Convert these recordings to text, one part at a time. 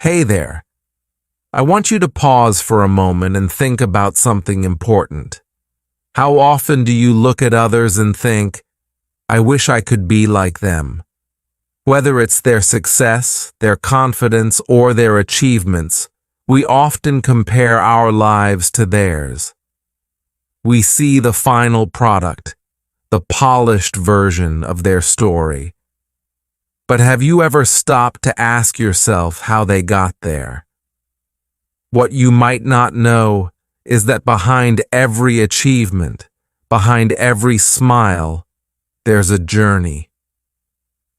Hey there. I want you to pause for a moment and think about something important. How often do you look at others and think, I wish I could be like them? Whether it's their success, their confidence, or their achievements, we often compare our lives to theirs. We see the final product, the polished version of their story. But have you ever stopped to ask yourself how they got there? What you might not know is that behind every achievement, behind every smile, there's a journey.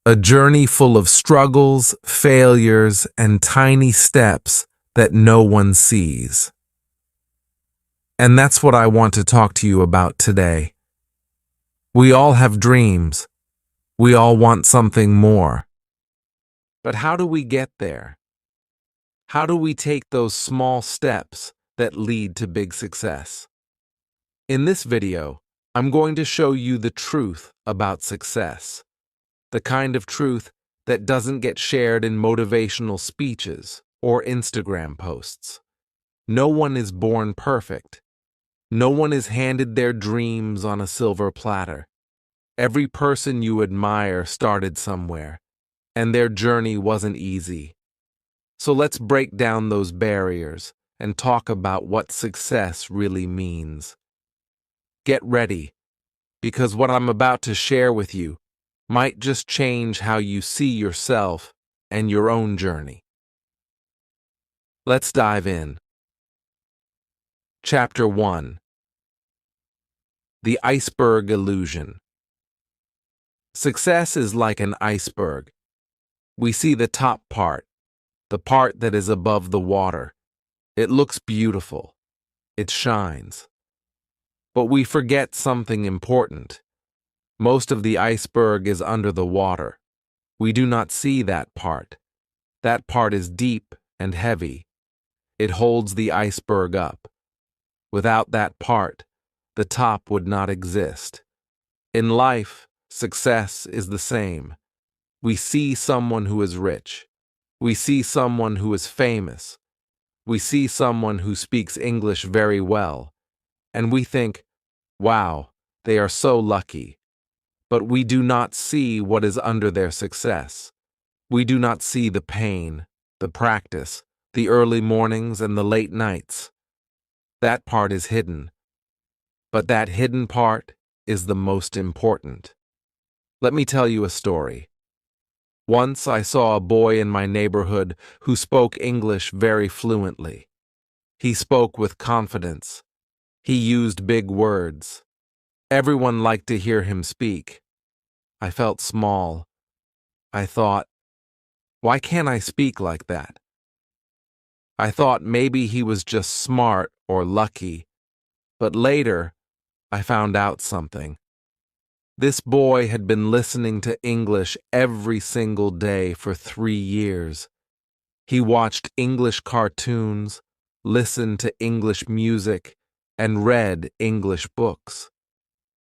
A journey full of struggles, failures, and tiny steps that no one sees. And that's what I want to talk to you about today. We all have dreams. We all want something more. But how do we get there? How do we take those small steps that lead to big success? In this video, I'm going to show you the truth about success. The kind of truth that doesn't get shared in motivational speeches or Instagram posts. No one is born perfect. No one is handed their dreams on a silver platter. Every person you admire started somewhere, and their journey wasn't easy. So let's break down those barriers and talk about what success really means. Get ready, because what I'm about to share with you might just change how you see yourself and your own journey. Let's dive in. Chapter 1. The Iceberg Illusion. Success is like an iceberg. We see the top part, the part that is above the water. It looks beautiful. It shines. But we forget something important. Most of the iceberg is under the water. We do not see that part. That part is deep and heavy. It holds the iceberg up. Without that part, the top would not exist. In life, success is the same. We see someone who is rich. We see someone who is famous. We see someone who speaks English very well. And we think, wow, they are so lucky. But we do not see what is under their success. We do not see the pain, the practice, the early mornings and the late nights. That part is hidden. But that hidden part is the most important. Let me tell you a story. Once I saw a boy in my neighborhood who spoke English very fluently. He spoke with confidence. He used big words. Everyone liked to hear him speak. I felt small. I thought, why can't I speak like that? I thought maybe he was just smart or lucky. But later, I found out something. This boy had been listening to English every single day for 3 years. He watched English cartoons, listened to English music, and read English books.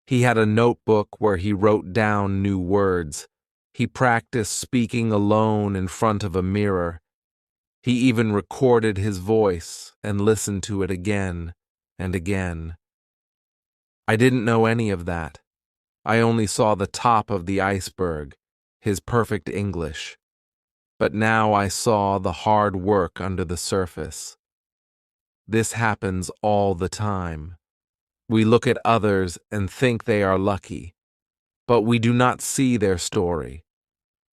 He had a notebook where he wrote down new words. He practiced speaking alone in front of a mirror. He even recorded his voice and listened to it again and again. I didn't know any of that. I only saw the top of the iceberg, his perfect English. But now I saw the hard work under the surface. This happens all the time. We look at others and think they are lucky, but we do not see their story.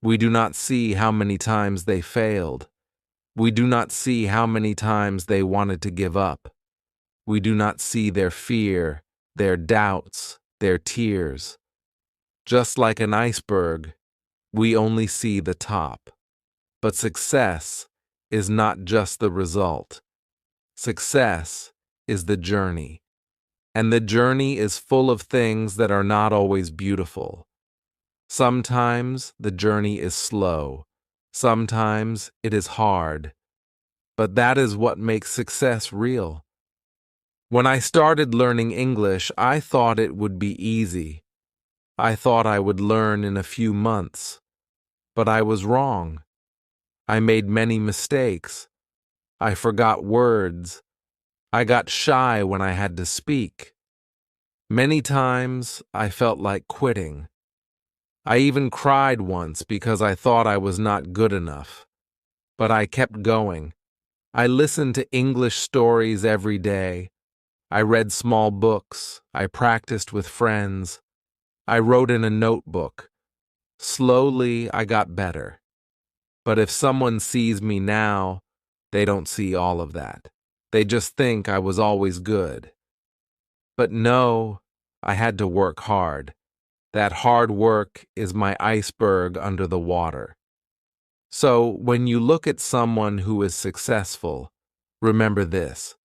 We do not see how many times they failed. We do not see how many times they wanted to give up. We do not see their fear, their doubts, their tears. Just like an iceberg, we only see the top. But success is not just the result. Success is the journey. And the journey is full of things that are not always beautiful. Sometimes the journey is slow. Sometimes it is hard. But that is what makes success real. When I started learning English, I thought it would be easy. I thought I would learn in a few months. But I was wrong. I made many mistakes. I forgot words. I got shy when I had to speak. Many times I felt like quitting. I even cried once because I thought I was not good enough. But I kept going. I listened to English stories every day. I read small books. I practiced with friends. I wrote in a notebook. Slowly, I got better. But if someone sees me now, they don't see all of that. They just think I was always good. But no, I had to work hard. That hard work is my iceberg under the water. So when you look at someone who is successful, remember this: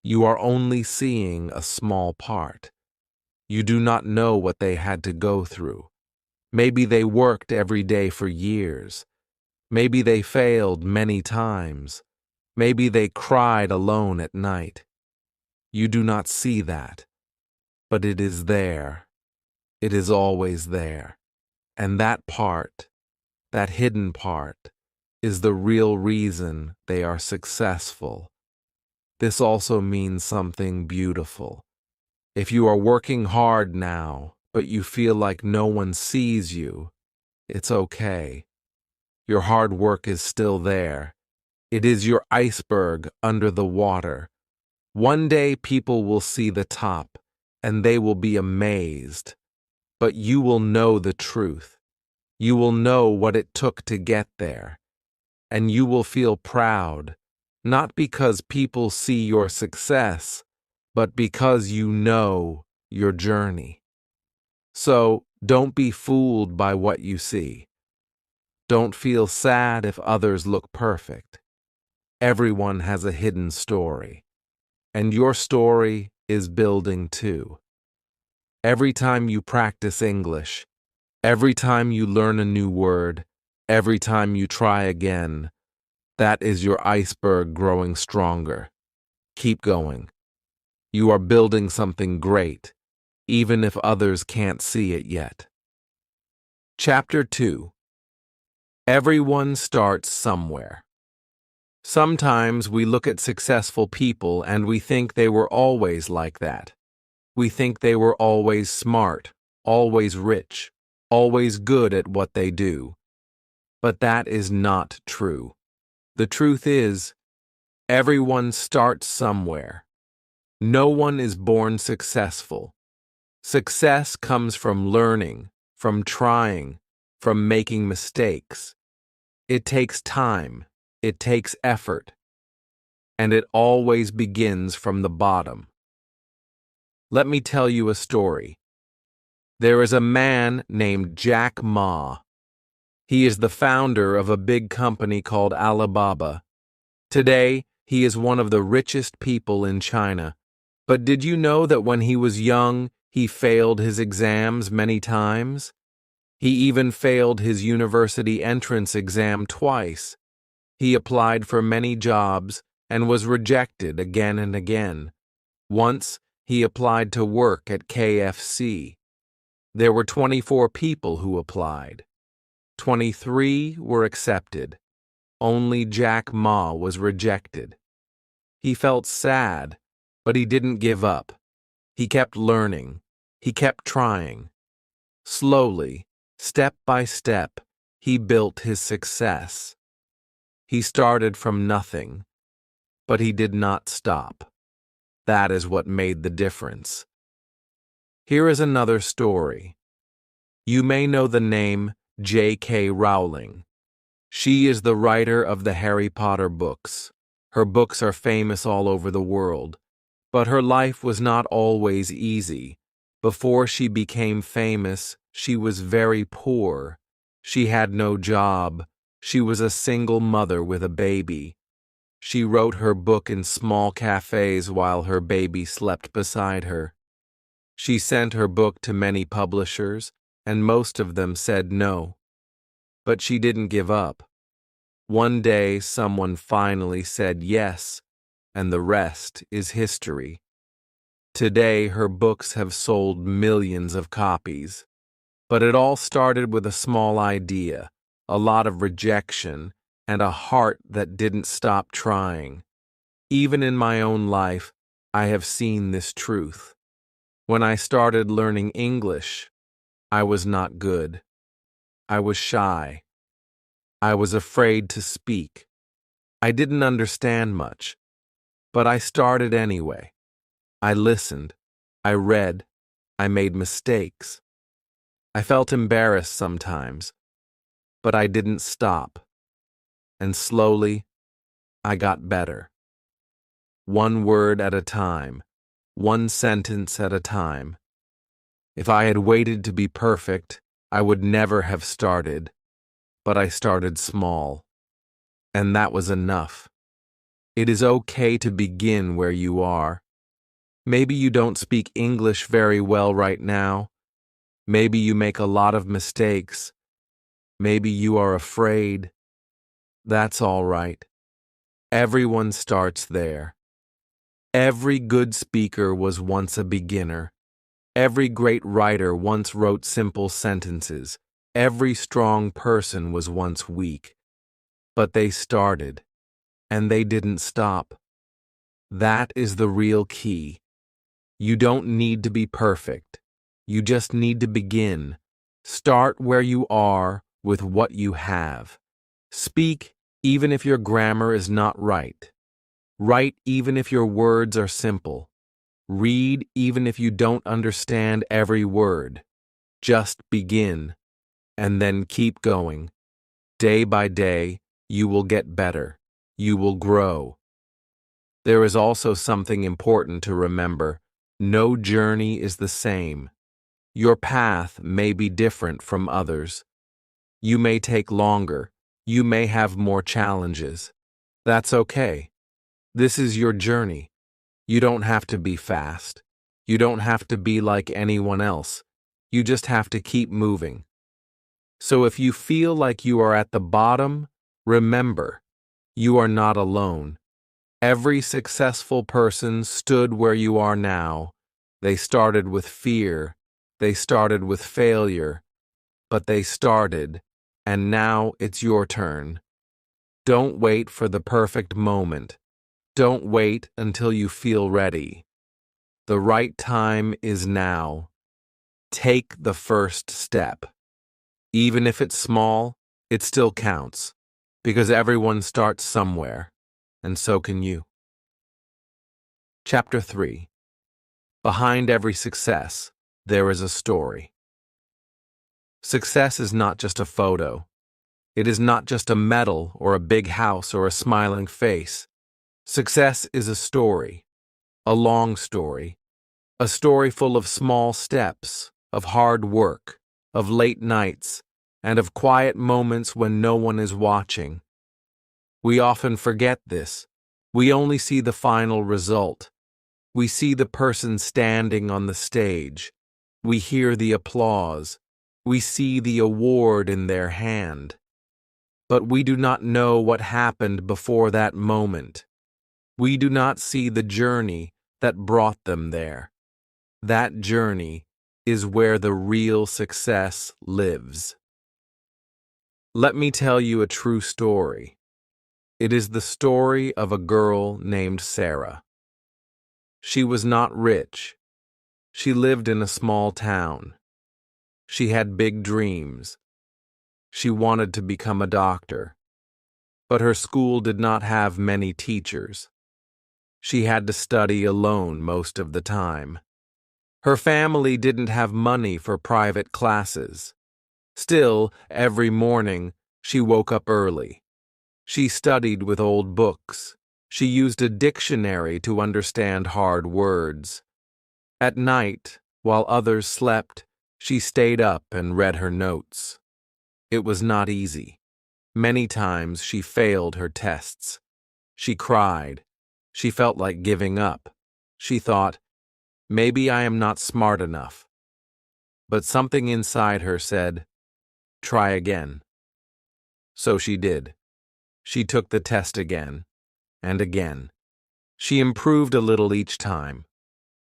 you are only seeing a small part. You do not know what they had to go through. Maybe they worked every day for years. Maybe they failed many times. Maybe they cried alone at night. You do not see that, but it is there. It is always there. And that part, that hidden part, is the real reason they are successful. This also means something beautiful. If you are working hard now, but you feel like no one sees you, it's okay. Your hard work is still there. It is your iceberg under the water. One day people will see the top, and they will be amazed. But you will know the truth. You will know what it took to get there. And you will feel proud, not because people see your success, but because you know your journey. So don't be fooled by what you see. Don't feel sad if others look perfect. Everyone has a hidden story, and your story is building too. Every time you practice English, every time you learn a new word, every time you try again, that is your iceberg growing stronger. Keep going. You are building something great, even if others can't see it yet. Chapter 2. Everyone starts somewhere. Sometimes we look at successful people and we think they were always like that. We think they were always smart, always rich, always good at what they do. But that is not true. The truth is, everyone starts somewhere. No one is born successful. Success comes from learning, from trying, from making mistakes. It takes time. It takes effort. And it always begins from the bottom. Let me tell you a story. There is a man named Jack Ma. He is the founder of a big company called Alibaba. Today, he is one of the richest people in China. But did you know that when he was young, he failed his exams many times? He even failed his university entrance exam twice. He applied for many jobs and was rejected again and again. Once, he applied to work at KFC. There were 24 people who applied. 23 were accepted. Only Jack Ma was rejected. He felt sad, but he didn't give up. He kept learning. He kept trying. Slowly, step by step, he built his success. He started from nothing, but he did not stop. That is what made the difference. Here is another story. You may know the name J.K. Rowling. She is the writer of the Harry Potter books. Her books are famous all over the world. But her life was not always easy. Before she became famous, she was very poor. She had no job. She was a single mother with a baby. She wrote her book in small cafes while her baby slept beside her. She sent her book to many publishers, and most of them said no. But she didn't give up. One day, someone finally said yes, and the rest is history. Today, her books have sold millions of copies. But it all started with a small idea, a lot of rejection, and a heart that didn't stop trying. Even in my own life, I have seen this truth. When I started learning English, I was not good. I was shy. I was afraid to speak. I didn't understand much, but I started anyway. I listened. I read. I made mistakes. I felt embarrassed sometimes, but I didn't stop. And slowly, I got better. One word at a time, one sentence at a time. If I had waited to be perfect, I would never have started, but I started small. And that was enough. It is okay to begin where you are. Maybe you don't speak English very well right now. Maybe you make a lot of mistakes. Maybe you are afraid. That's all right. Everyone starts there. Every good speaker was once a beginner. Every great writer once wrote simple sentences. Every strong person was once weak. But they started, and they didn't stop. That is the real key. You don't need to be perfect. You just need to begin. Start where you are with what you have. Speak even if your grammar is not right. Write even if your words are simple. Read even if you don't understand every word. Just begin, and then keep going. Day by day, you will get better. You will grow. There is also something important to remember. No journey is the same. Your path may be different from others. You may take longer. You may have more challenges. That's okay. This is your journey. You don't have to be fast. You don't have to be like anyone else. You just have to keep moving. So if you feel like you are at the bottom, remember, you are not alone. Every successful person stood where you are now. They started with fear. They started with failure. But they started, and now it's your turn. Don't wait for the perfect moment. Don't wait until you feel ready. The right time is now. Take the first step. Even if it's small, it still counts, because everyone starts somewhere, and so can you. Chapter 3. Behind every success, there is a story. Success is not just a photo. It is not just a medal or a big house or a smiling face. Success is a story, a long story, a story full of small steps, of hard work, of late nights, and of quiet moments when no one is watching. We often forget this. We only see the final result. We see the person standing on the stage. We hear the applause. We see the award in their hand. But we do not know what happened before that moment. We do not see the journey that brought them there. That journey is where the real success lives. Let me tell you a true story. It is the story of a girl named Sarah. She was not rich. She lived in a small town. She had big dreams. She wanted to become a doctor. But her school did not have many teachers. She had to study alone most of the time. Her family didn't have money for private classes. Still, every morning, she woke up early. She studied with old books. She used a dictionary to understand hard words. At night, while others slept, she stayed up and read her notes. It was not easy. Many times she failed her tests. She cried. She felt like giving up. She thought, maybe I am not smart enough. But something inside her said, try again. So she did. She took the test again, and again. She improved a little each time.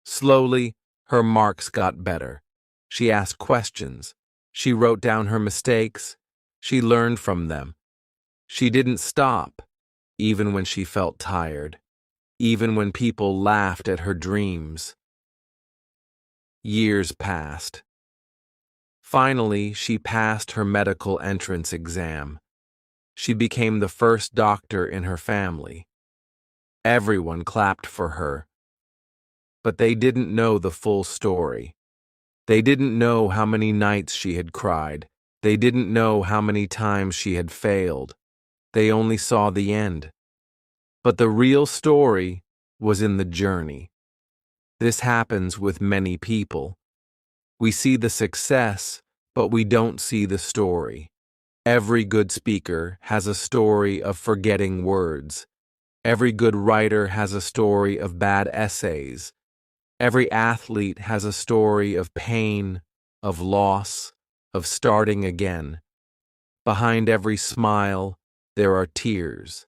Slowly, her marks got better. She asked questions. She wrote down her mistakes. She learned from them. She didn't stop, even when she felt tired, even when people laughed at her dreams. Years passed. Finally, she passed her medical entrance exam. She became the first doctor in her family. Everyone clapped for her. But they didn't know the full story. They didn't know how many nights she had cried. They didn't know how many times she had failed. They only saw the end. But the real story was in the journey. This happens with many people. We see the success, but we don't see the story. Every good speaker has a story of forgetting words. Every good writer has a story of bad essays. Every athlete has a story of pain, of loss, of starting again. Behind every smile, there are tears.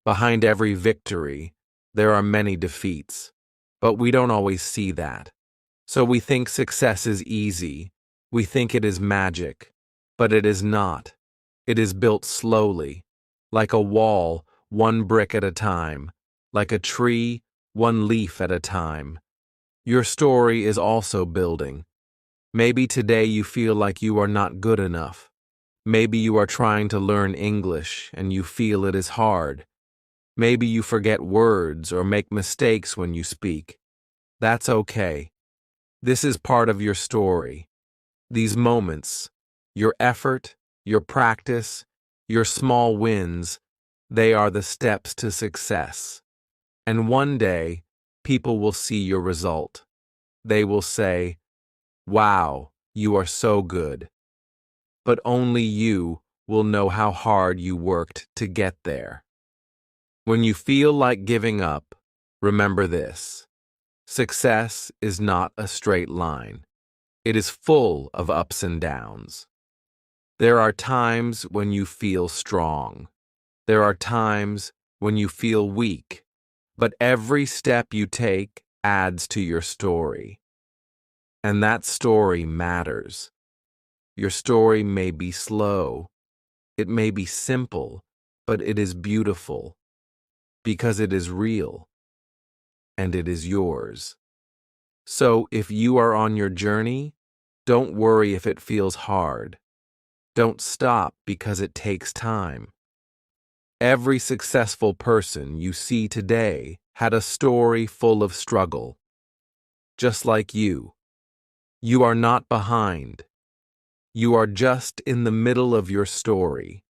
Behind every victory, there are many defeats. But we don't always see that. So we think success is easy. We think it is magic. But it is not. It is built slowly, like a wall, one brick at a time, like a tree, one leaf at a time. Your story is also building. Maybe today you feel like you are not good enough. Maybe you are trying to learn English and you feel it is hard. Maybe you forget words or make mistakes when you speak. That's okay. This is part of your story. These moments, your effort, your practice, your small wins, they are the steps to success. And one day, people will see your result. They will say, "Wow, you are so good." But only you will know how hard you worked to get there. When you feel like giving up, remember this. Success is not a straight line. It is full of ups and downs. There are times when you feel strong. There are times when you feel weak. But every step you take adds to your story. And that story matters. Your story may be slow. It may be simple, but it is beautiful. Because it is real. And it is yours. So if you are on your journey, don't worry if it feels hard. Don't stop because it takes time. Every successful person you see today had a story full of struggle. Just like you. You are not behind. You are just in the middle of your story.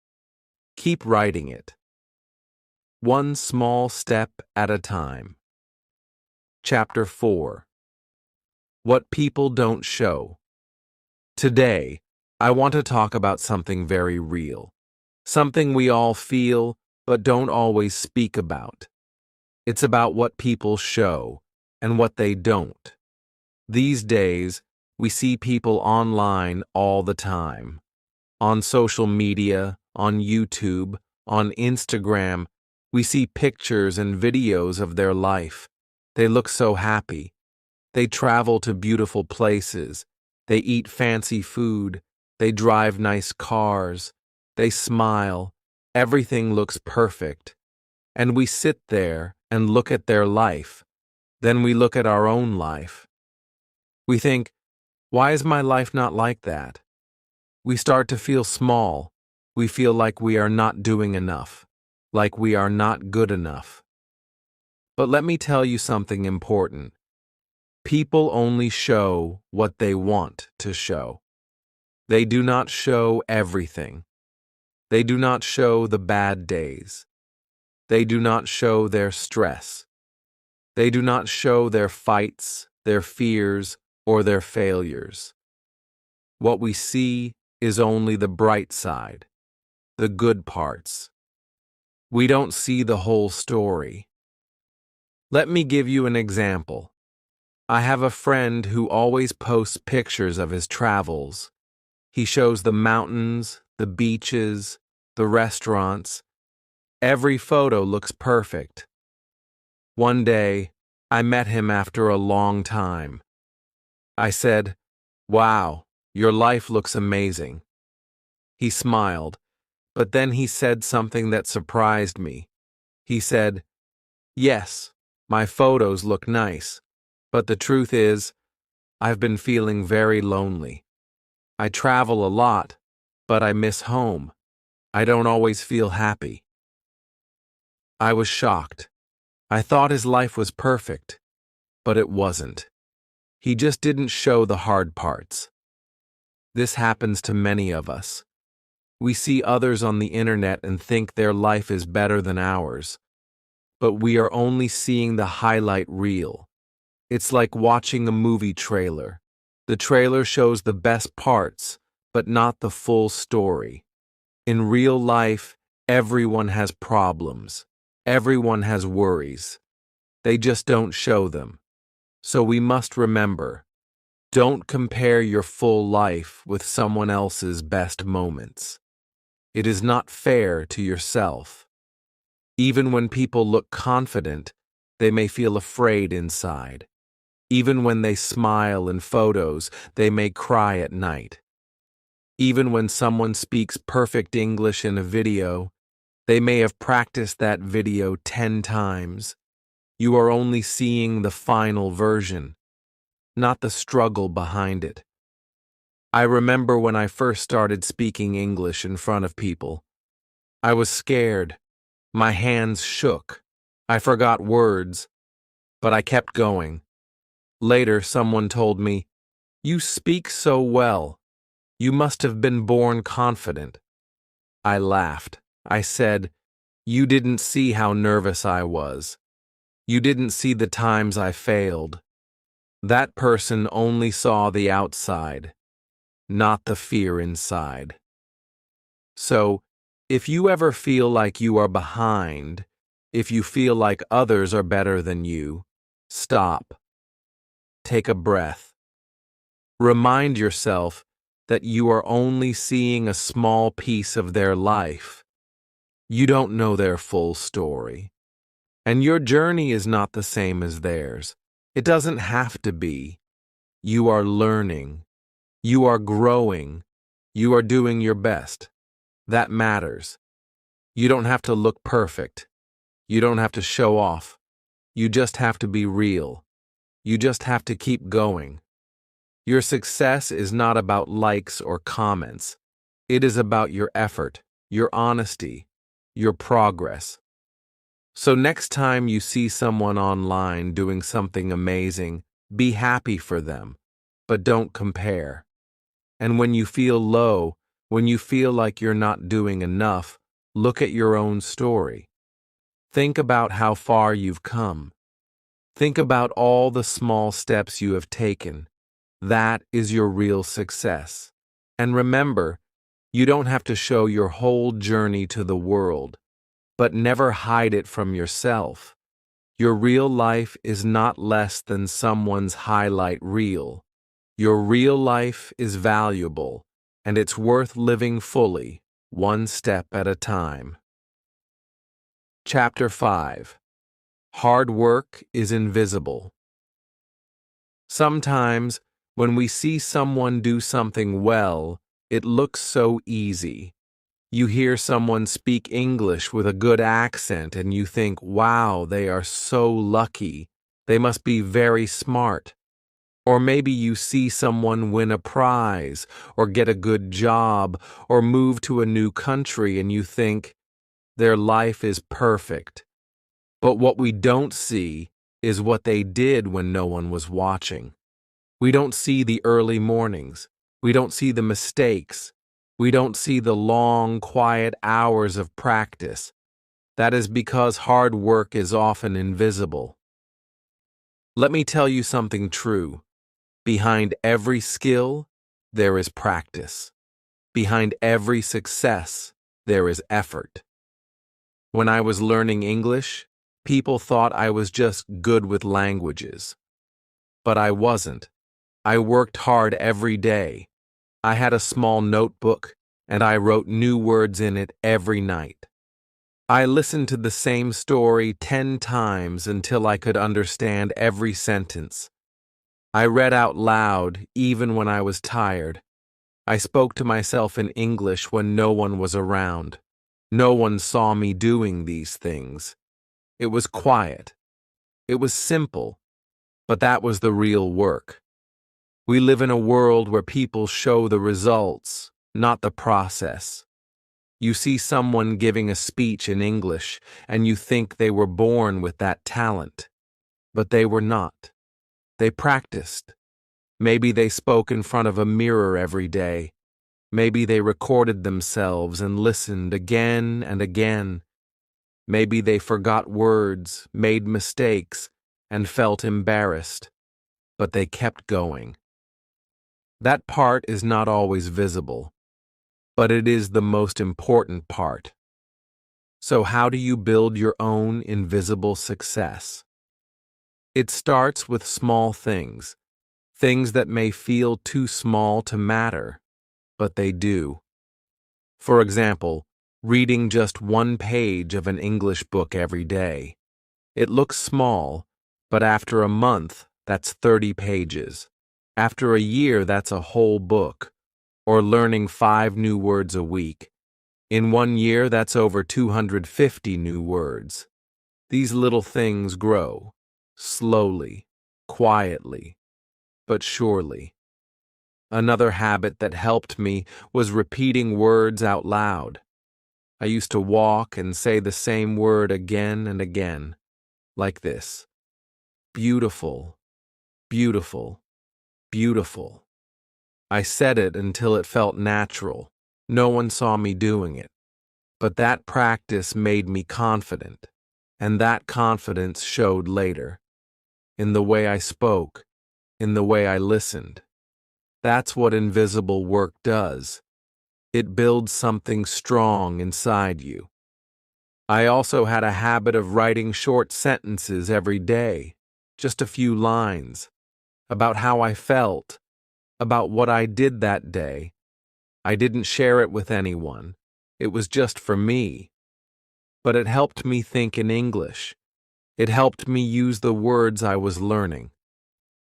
Keep writing it. One small step at a time. Chapter 4. What people don't show. Today, I want to talk about something very real. Something we all feel, but don't always speak about. It's about what people show and what they don't. These days, we see people online all the time. On social media, on YouTube, on Instagram, we see pictures and videos of their life. They look so happy. They travel to beautiful places. They eat fancy food. They drive nice cars. They smile. Everything looks perfect. And we sit there and look at their life. Then we look at our own life. We think, why is my life not like that? We start to feel small. We feel like we are not doing enough, like we are not good enough. But let me tell you something important. People only show what they want to show. They do not show everything. They do not show the bad days. They do not show their stress. They do not show their fights, their fears, or their failures. What we see is only the bright side, the good parts. We don't see the whole story. Let me give you an example. I have a friend who always posts pictures of his travels. He shows the mountains, the beaches, the restaurants. Every photo looks perfect. One day, I met him after a long time. I said, "Wow, your life looks amazing." He smiled, But then he said something that surprised me. He said, "Yes, my photos look nice, but the truth is, I've been feeling very lonely. I travel a lot, but I miss home. I don't always feel happy." I was shocked. I thought his life was perfect, but it wasn't. He just didn't show the hard parts. This happens to many of us. We see others on the internet and think their life is better than ours, but we are only seeing the highlight reel. It's like watching a movie trailer. The trailer shows the best parts, but not the full story. In real life, everyone has problems. Everyone has worries. They just don't show them. So we must remember, don't compare your full life with someone else's best moments. It is not fair to yourself. Even when people look confident, they may feel afraid inside. Even when they smile in photos, they may cry at night. Even when someone speaks perfect English in a video, they may have practiced that video 10 times. You are only seeing the final version, not the struggle behind it. I remember when I first started speaking English in front of people. I was scared. My hands shook. I forgot words, but I kept going. Later, someone told me, "You speak so well. You must have been born confident." I laughed. I said, "You didn't see how nervous I was. You didn't see the times I failed." That person only saw the outside, not the fear inside. So, if you ever feel like you are behind, if you feel like others are better than you, stop. Take a breath. Remind yourself that you are only seeing a small piece of their life. You don't know their full story. And your journey is not the same as theirs. It doesn't have to be. You are learning. You are growing. You are doing your best. That matters. You don't have to look perfect. You don't have to show off. You just have to be real. You just have to keep going. Your success is not about likes or comments. It is about your effort, your honesty, your progress. So next time you see someone online doing something amazing, be happy for them, but don't compare. And when you feel low, when you feel like you're not doing enough, look at your own story. Think about how far you've come. Think about all the small steps you have taken. That is your real success. And remember, you don't have to show your whole journey to the world, but never hide it from yourself. Your real life is not less than someone's highlight reel. Your real life is valuable, and it's worth living fully, one step at a time. Chapter 5. Hard work is invisible. Sometimes, when we see someone do something well, it looks so easy. You hear someone speak English with a good accent and you think, wow, they are so lucky. They must be very smart. Or maybe you see someone win a prize, or get a good job, or move to a new country and you think, their life is perfect. But what we don't see is what they did when no one was watching. We don't see the early mornings. We don't see the mistakes. We don't see the long, quiet hours of practice. That is because hard work is often invisible. Let me tell you something true. Behind every skill, there is practice. Behind every success, there is effort. When I was learning English, people thought I was just good with languages. But I wasn't. I worked hard every day. I had a small notebook, and I wrote new words in it every night. I listened to the same story 10 times until I could understand every sentence. I read out loud even when I was tired. I spoke to myself in English when no one was around. No one saw me doing these things. It was quiet. It was simple, but that was the real work. We live in a world where people show the results, not the process. You see someone giving a speech in English, and you think they were born with that talent. But they were not. They practiced. Maybe they spoke in front of a mirror every day. Maybe they recorded themselves and listened again and again. Maybe they forgot words, made mistakes, and felt embarrassed. But they kept going. That part is not always visible, but it is the most important part. So how do you build your own invisible success? It starts with small things, things that may feel too small to matter, but they do. For example, reading just one page of an English book every day. It looks small, but after a month, that's 30 pages. After a year, that's a whole book. Or learning 5 new words a week. In 1 year, that's over 250 new words. These little things grow, slowly, quietly, but surely. Another habit that helped me was repeating words out loud. I used to walk and say the same word again and again, like this: beautiful, beautiful, beautiful. I said it until it felt natural. No one saw me doing it. But that practice made me confident, and that confidence showed later, in the way I spoke, in the way I listened. That's what invisible work does. It builds something strong inside you. I also had a habit of writing short sentences every day, just a few lines, about how I felt, about what I did that day. I didn't share it with anyone. It was just for me. But it helped me think in English. It helped me use the words I was learning.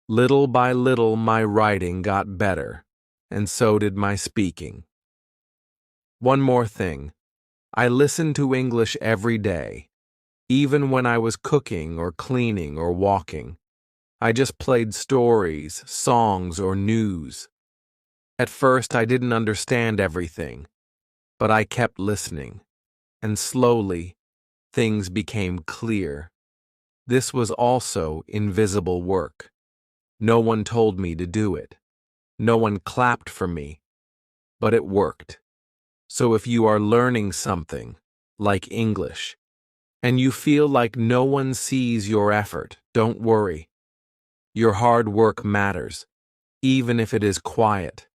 Little by little, my writing got better, and so did my speaking. One more thing. I listened to English every day, even when I was cooking or cleaning or walking. I just played stories, songs, or news. At first, I didn't understand everything, but I kept listening, and slowly, things became clear. This was also invisible work. No one told me to do it. No one clapped for me, but it worked. So if you are learning something, like English, and you feel like no one sees your effort, don't worry. Your hard work matters, even if it is quiet.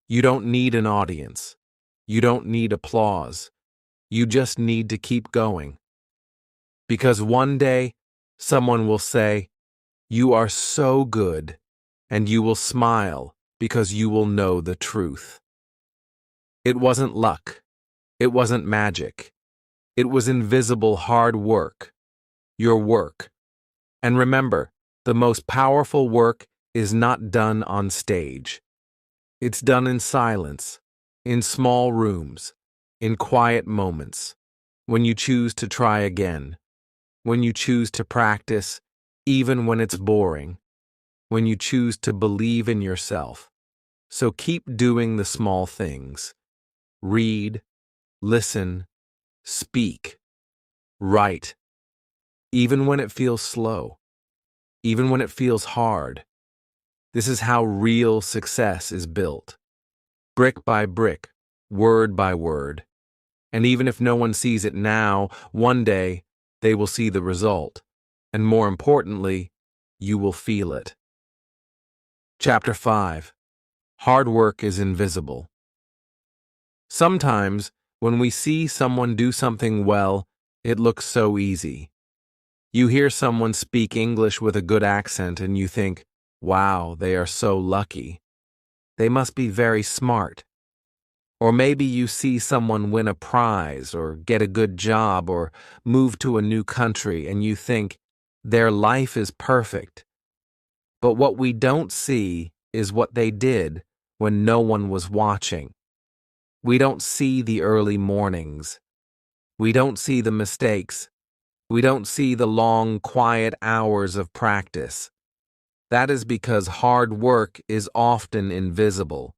You don't need an audience. You don't need applause. You just need to keep going. Because one day, someone will say, "You are so good," and you will smile because you will know the truth. It wasn't luck. It wasn't magic. It was invisible hard work. Your work. And remember, the most powerful work is not done on stage. It's done in silence, in small rooms, in quiet moments, when you choose to try again, when you choose to practice, even when it's boring, when you choose to believe in yourself. So keep doing the small things. Read, listen, speak, write, even when it feels slow, even when it feels hard. This is how real success is built. Brick by brick, word by word. And even if no one sees it now, one day they will see the result. And more importantly, you will feel it. Chapter 5. Hard work is invisible. Sometimes, when we see someone do something well, it looks so easy. You hear someone speak English with a good accent and you think, wow, they are so lucky. They must be very smart. Or maybe you see someone win a prize or get a good job or move to a new country and you think, their life is perfect. But what we don't see is what they did when no one was watching. We don't see the early mornings. We don't see the mistakes. We don't see the long, quiet hours of practice. That is because hard work is often invisible.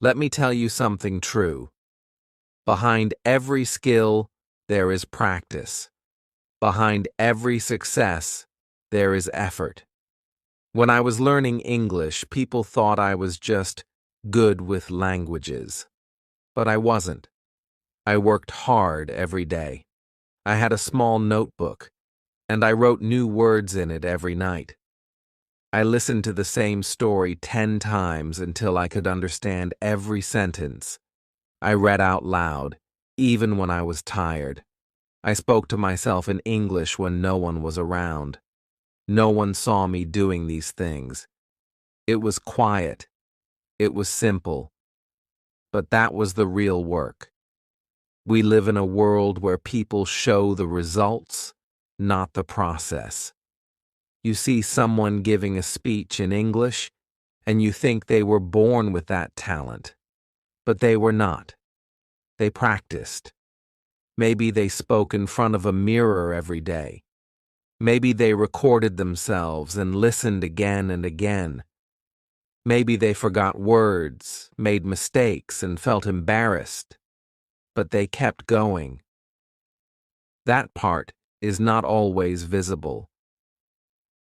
Let me tell you something true. Behind every skill, there is practice. Behind every success, there is effort. When I was learning English, people thought I was just good with languages. But I wasn't. I worked hard every day. I had a small notebook, and I wrote new words in it every night. I listened to the same story 10 times until I could understand every sentence. I read out loud, even when I was tired. I spoke to myself in English when no one was around. No one saw me doing these things. It was quiet. It was simple. But that was the real work. We live in a world where people show the results, not the process. You see someone giving a speech in English, and you think they were born with that talent. But they were not. They practiced. Maybe they spoke in front of a mirror every day. Maybe they recorded themselves and listened again and again. Maybe they forgot words, made mistakes, and felt embarrassed. But they kept going. That part is not always visible.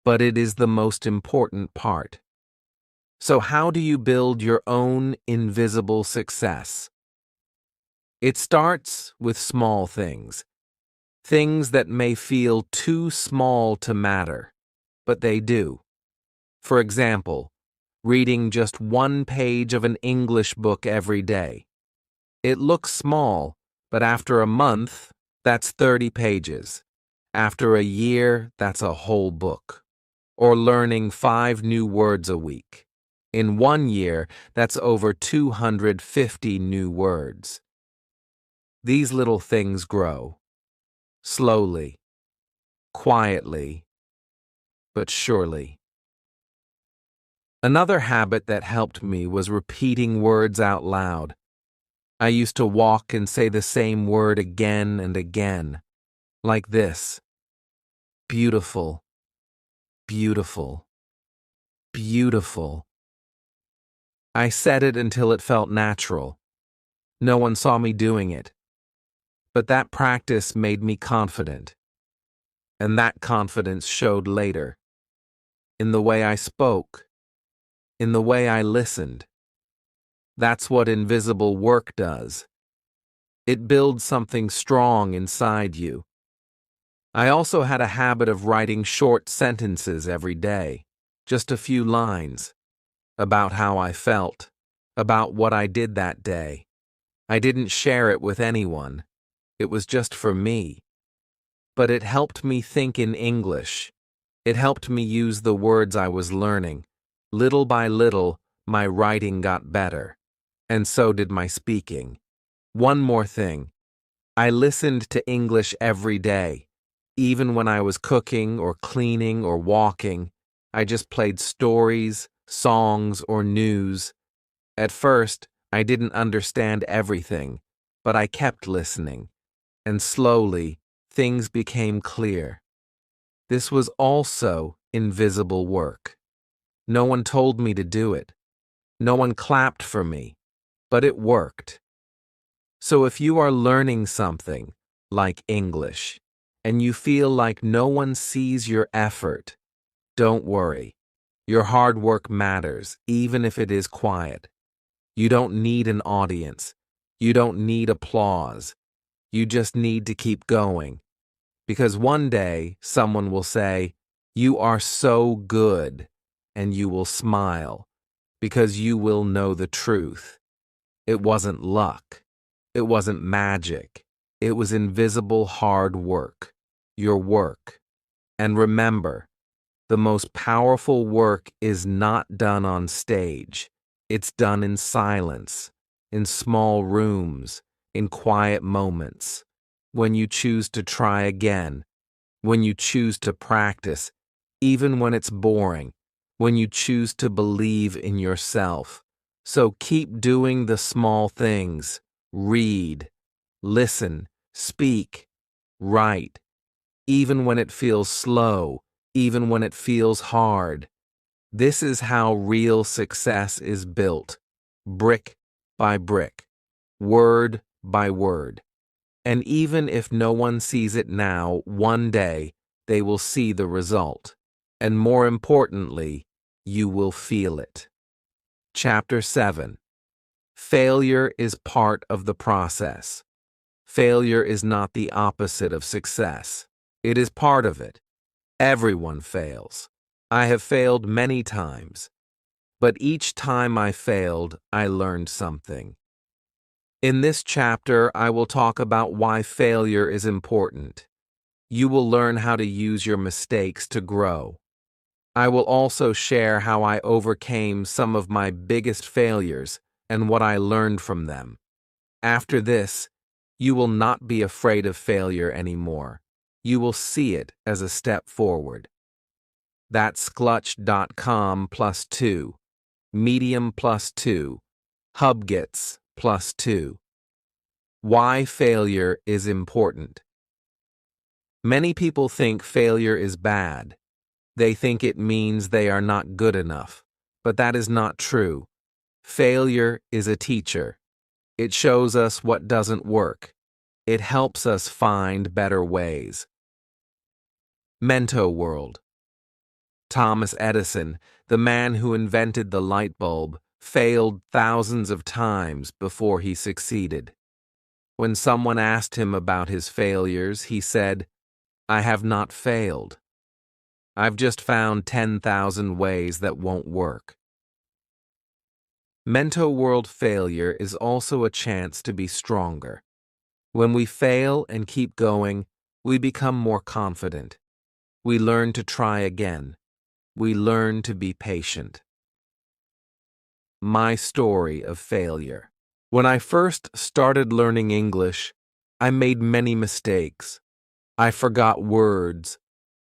But it is the most important part. So how do you build your own invisible success? It starts with small things. Things that may feel too small to matter, but they do. For example, reading just one page of an English book every day. It looks small, but after a month, that's 30 pages. After a year, that's a whole book. Or learning 5 new words a week. In 1 year, that's over 250 new words. These little things grow. Slowly. Quietly. But surely. Another habit that helped me was repeating words out loud. I used to walk and say the same word again and again. Like this. Beautiful. Beautiful. Beautiful. I said it until it felt natural. No one saw me doing it. But that practice made me confident. And that confidence showed later. In the way I spoke. In the way I listened. That's what invisible work does. It builds something strong inside you. I also had a habit of writing short sentences every day. Just a few lines. About how I felt. About what I did that day. I didn't share it with anyone. It was just for me. But it helped me think in English. It helped me use the words I was learning. Little by little, my writing got better. And so did my speaking. One more thing. I listened to English every day. Even when I was cooking or cleaning or walking, I just played stories, songs, or news. At first, I didn't understand everything, but I kept listening. And slowly, things became clear. This was also invisible work. No one told me to do it. No one clapped for me, but it worked. So if you are learning something, like English, and you feel like no one sees your effort, don't worry. Your hard work matters, even if it is quiet. You don't need an audience. You don't need applause. You just need to keep going. Because one day, someone will say, "You are so good," and you will smile, because you will know the truth. It wasn't luck. It wasn't magic. It was invisible hard work. Your work. And remember, the most powerful work is not done on stage. It's done in silence, in small rooms, in quiet moments. When you choose to try again, when you choose to practice, even when it's boring, when you choose to believe in yourself. So keep doing the small things. Read, listen, speak, write, even when it feels slow, even when it feels hard. This is how real success is built, brick by brick, word by word. And even if no one sees it now, one day they will see the result. And more importantly, you will feel it. Chapter 7. Failure is part of the process. Failure is not the opposite of success. It is part of it. Everyone fails. I have failed many times. But each time I failed, I learned something. In this chapter, I will talk about why failure is important. You will learn how to use your mistakes to grow. I will also share how I overcame some of my biggest failures and what I learned from them. After this, you will not be afraid of failure anymore. You will see it as a step forward. That's Clutch.com +2, Medium +2, Hubgets +2. Why failure is important. Many people think failure is bad. They think it means they are not good enough, but that is not true. Failure is a teacher. It shows us what doesn't work. It helps us find better ways. Mento World. Thomas Edison, the man who invented the light bulb, failed thousands of times before he succeeded. When someone asked him about his failures, he said, "I have not failed. I've just found 10,000 ways that won't work." Mento World failure is also a chance to be stronger. When we fail and keep going, we become more confident. We learn to try again. We learn to be patient. My story of failure. When I first started learning English, I made many mistakes. I forgot words.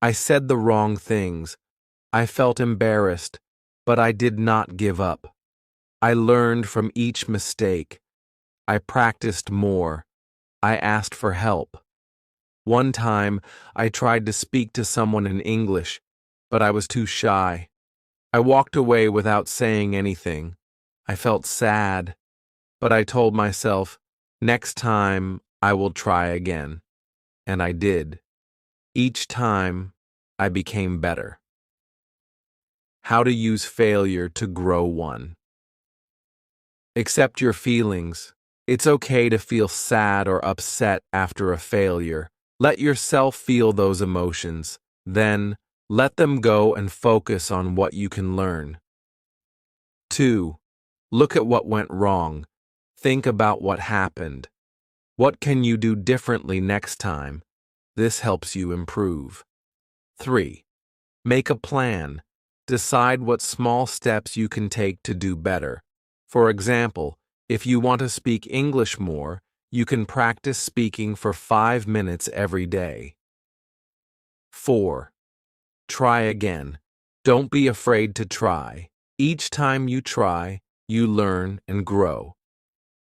I said the wrong things. I felt embarrassed, but I did not give up. I learned from each mistake. I practiced more. I asked for help. One time, I tried to speak to someone in English, but I was too shy. I walked away without saying anything. I felt sad, but I told myself, next time I will try again. And I did. Each time, I became better. How to use failure to grow one. Accept your feelings. It's okay to feel sad or upset after a failure. Let yourself feel those emotions. Then, let them go and focus on what you can learn. 2. Look at what went wrong. Think about what happened. What can you do differently next time? This helps you improve. 3. Make a plan. Decide what small steps you can take to do better. For example, if you want to speak English more, you can practice speaking for 5 minutes every day. 4. Try again. Don't be afraid to try. Each time you try, you learn and grow.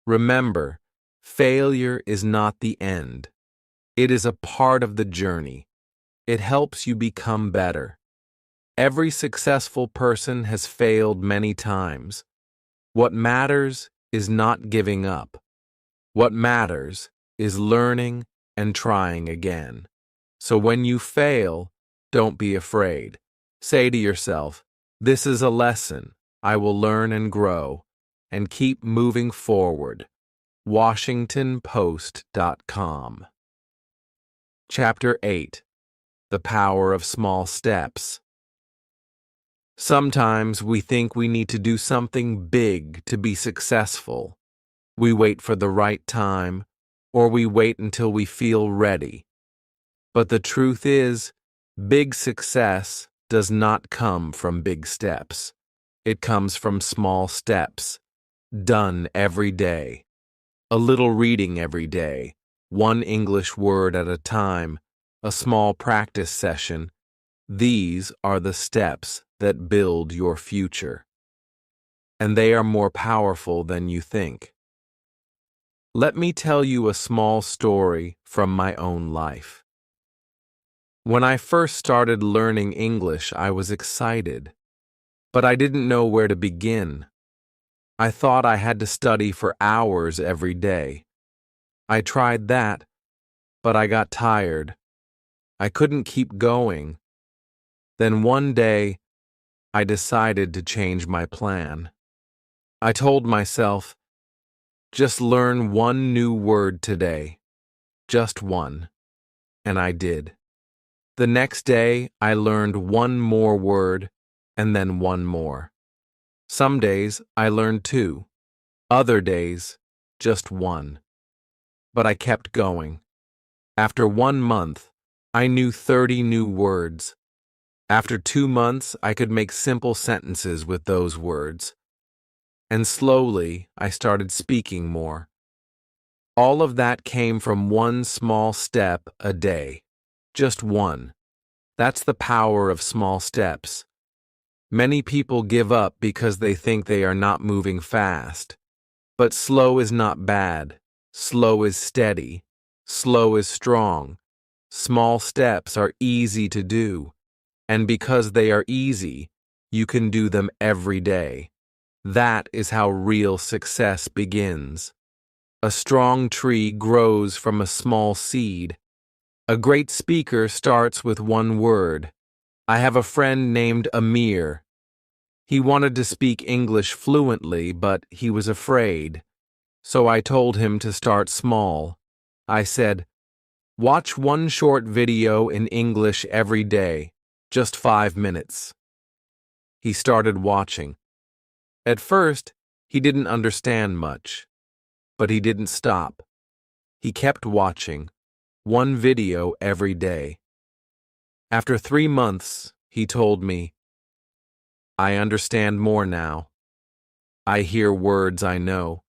Remember, failure is not the end. It is a part of the journey. It helps you become better. Every successful person has failed many times. What matters is not giving up. What matters is learning and trying again. So when you fail, don't be afraid. Say to yourself, "This is a lesson. I will learn and grow," and keep moving forward. WashingtonPost.com. Chapter 8. The Power of Small Steps. Sometimes we think we need to do something big to be successful. We wait for the right time, or we wait until we feel ready. But the truth is, big success does not come from big steps. It comes from small steps, done every day. A little reading every day, one English word at a time, a small practice session. These are the steps that build your future. and they are more powerful than you think. Let me tell you a small story from my own life. When I first started learning English, I was excited, but I didn't know where to begin. I thought I had to study for hours every day. I tried that, but I got tired. I couldn't keep going. Then one day, I decided to change my plan. I told myself, just learn one new word today. Just one. And I did. The next day, I learned one more word, and then one more. Some days, I learned two. Other days, just one. But I kept going. After 1 month, I knew 30 new words. After 2 months, I could make simple sentences with those words. And slowly, I started speaking more. All of that came from one small step a day. Just one. That's the power of small steps. Many people give up because they think they are not moving fast. But slow is not bad. Slow is steady. Slow is strong. Small steps are easy to do. And because they are easy, you can do them every day. That is how real success begins. A strong tree grows from a small seed. A great speaker starts with one word. I have a friend named Amir. He wanted to speak English fluently, but he was afraid. So I told him to start small. I said, watch one short video in English every day, just 5 minutes. He started watching. At first, he didn't understand much, but he didn't stop. He kept watching, one video every day. After 3 months, he told me, I understand more now. I hear words I know.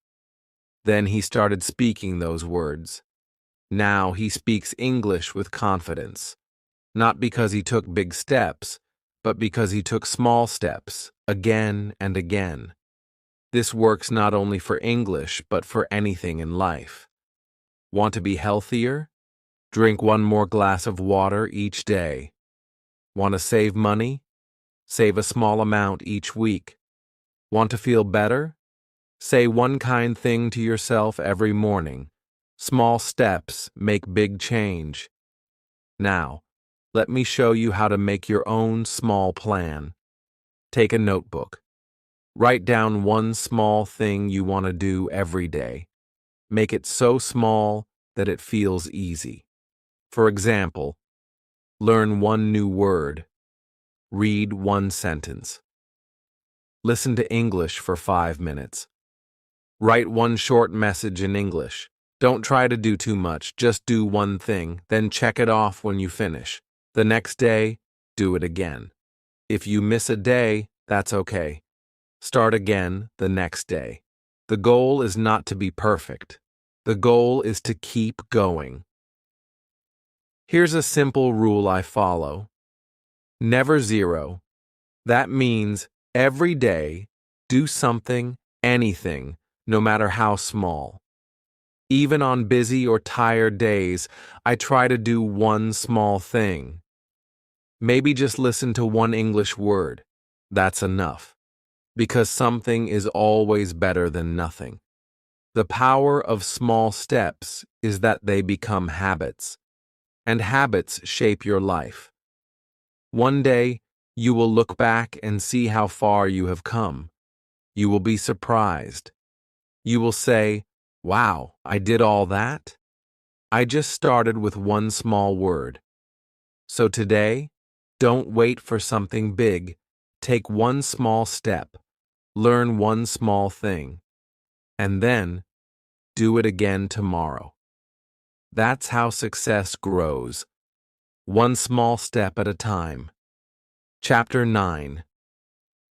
Then he started speaking those words. Now he speaks English with confidence, not because he took big steps, but because he took small steps, again and again. This works not only for English, but for anything in life. Want to be healthier? Drink one more glass of water each day. Want to save money? Save a small amount each week. Want to feel better? Say one kind thing to yourself every morning. Small steps make big change. Now, let me show you how to make your own small plan. Take a notebook. Write down one small thing you want to do every day. Make it so small that it feels easy. For example, learn one new word. Read one sentence. Listen to English for 5 minutes. Write one short message in English. Don't try to do too much, just do one thing, then check it off when you finish. The next day, do it again. If you miss a day, that's okay. Start again the next day. The goal is not to be perfect. The goal is to keep going. Here's a simple rule I follow. Never zero. That means every day, do something, anything, no matter how small. Even on busy or tired days, I try to do one small thing. Maybe just listen to one English word. That's enough. Because something is always better than nothing. The power of small steps is that they become habits. And habits shape your life. One day, you will look back and see how far you have come. You will be surprised. You will say, wow, I did all that? I just started with one small word. So today, don't wait for something big. Take one small step. Learn one small thing. And then, do it again tomorrow. That's how success grows. One small step at a time. Chapter 9.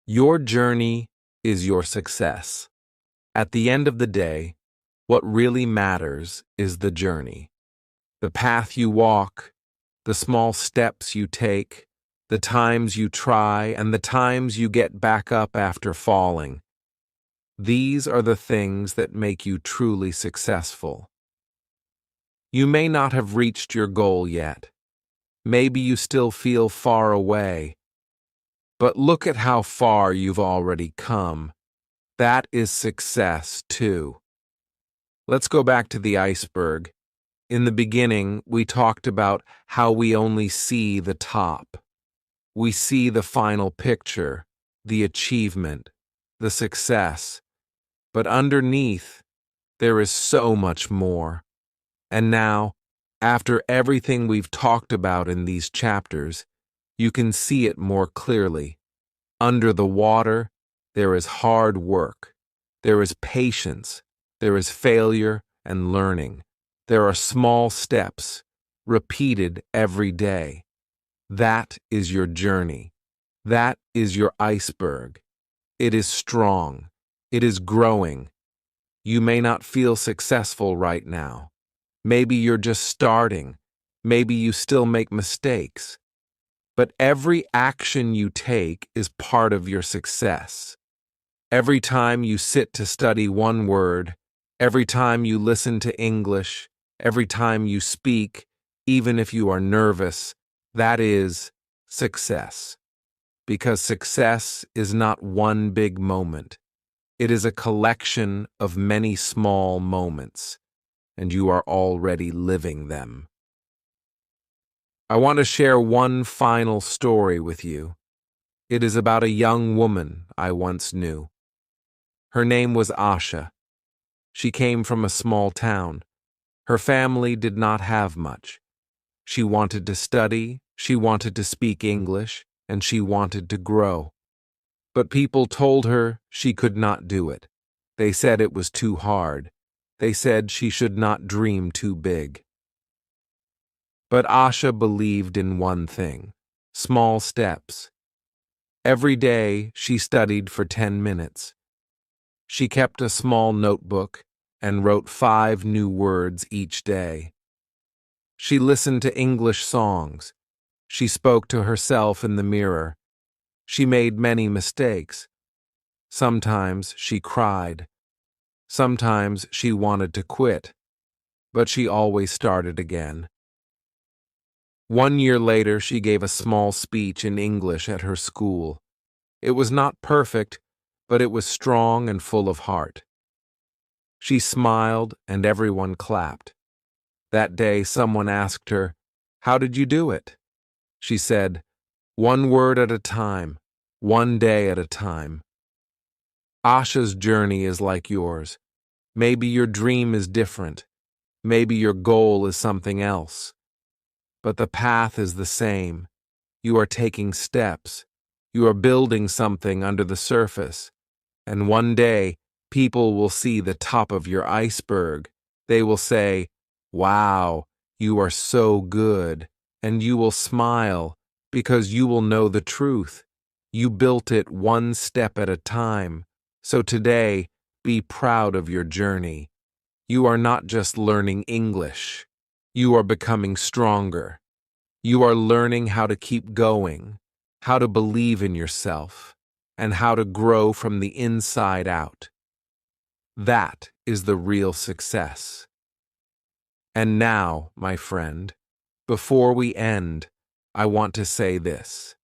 Your journey is your success. At the end of the day, what really matters is the journey. The path you walk, the small steps you take, the times you try, and the times you get back up after falling. These are the things that make you truly successful. You may not have reached your goal yet. Maybe you still feel far away. But look at how far you've already come. That is success, too. Let's go back to the iceberg. In the beginning, we talked about how we only see the top. We see the final picture, the achievement, the success. But underneath, there is so much more. And now, after everything we've talked about in these chapters, you can see it more clearly. Under the water, there is hard work. There is patience. There is failure and learning. There are small steps, repeated every day. That is your journey. That is your iceberg. It is strong. It is growing. You may not feel successful right now. Maybe you're just starting. Maybe you still make mistakes. But every action you take is part of your success. Every time you sit to study one word, every time you listen to English, every time you speak, even if you are nervous, that is success. Because success is not one big moment. It is a collection of many small moments, and you are already living them. I want to share one final story with you. It is about a young woman I once knew. Her name was Asha. She came from a small town. Her family did not have much. She wanted to study, she wanted to speak English, and she wanted to grow. But people told her she could not do it. They said it was too hard. They said she should not dream too big. But Asha believed in one thing: small steps. Every day she studied for 10 minutes. She kept a small notebook and wrote 5 new words each day. She listened to English songs. She spoke to herself in the mirror. She made many mistakes. Sometimes she cried. Sometimes she wanted to quit. But she always started again. 1 year later, she gave a small speech in English at her school. It was not perfect, but it was strong and full of heart. She smiled, and everyone clapped. That day, someone asked her, "How did you do it?" She said, "1 word at a time, 1 day at a time." Asha's journey is like yours. Maybe your dream is different. Maybe your goal is something else. But the path is the same. You are taking steps. You are building something under the surface. And one day, people will see the top of your iceberg. They will say, "Wow, you are so good." And you will smile because you will know the truth. You built it 1 step at a time. So today, be proud of your journey. You are not just learning English. You are becoming stronger. You are learning how to keep going, how to believe in yourself, and how to grow from the inside out. That is the real success. And now, my friend, before we end, I want to say this.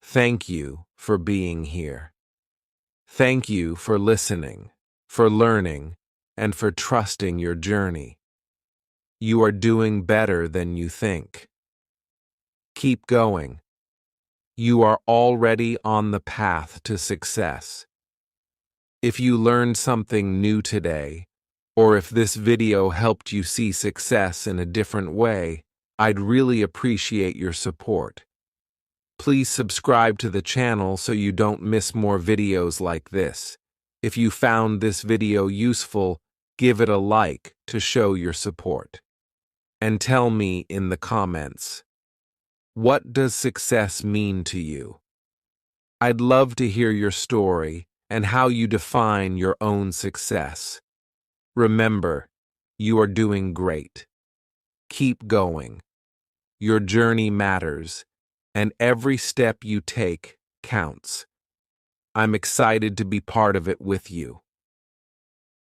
Thank you for being here. Thank you for listening, for learning, and for trusting your journey. You are doing better than you think. Keep going. You are already on the path to success. If you learned something new today, or if this video helped you see success in a different way, I'd really appreciate your support. Please subscribe to the channel so you don't miss more videos like this. If you found this video useful, give it a like to show your support. And tell me in the comments, what does success mean to you? I'd love to hear your story and how you define your own success. Remember, you are doing great. Keep going. Your journey matters, and every step you take counts. I'm excited to be part of it with you.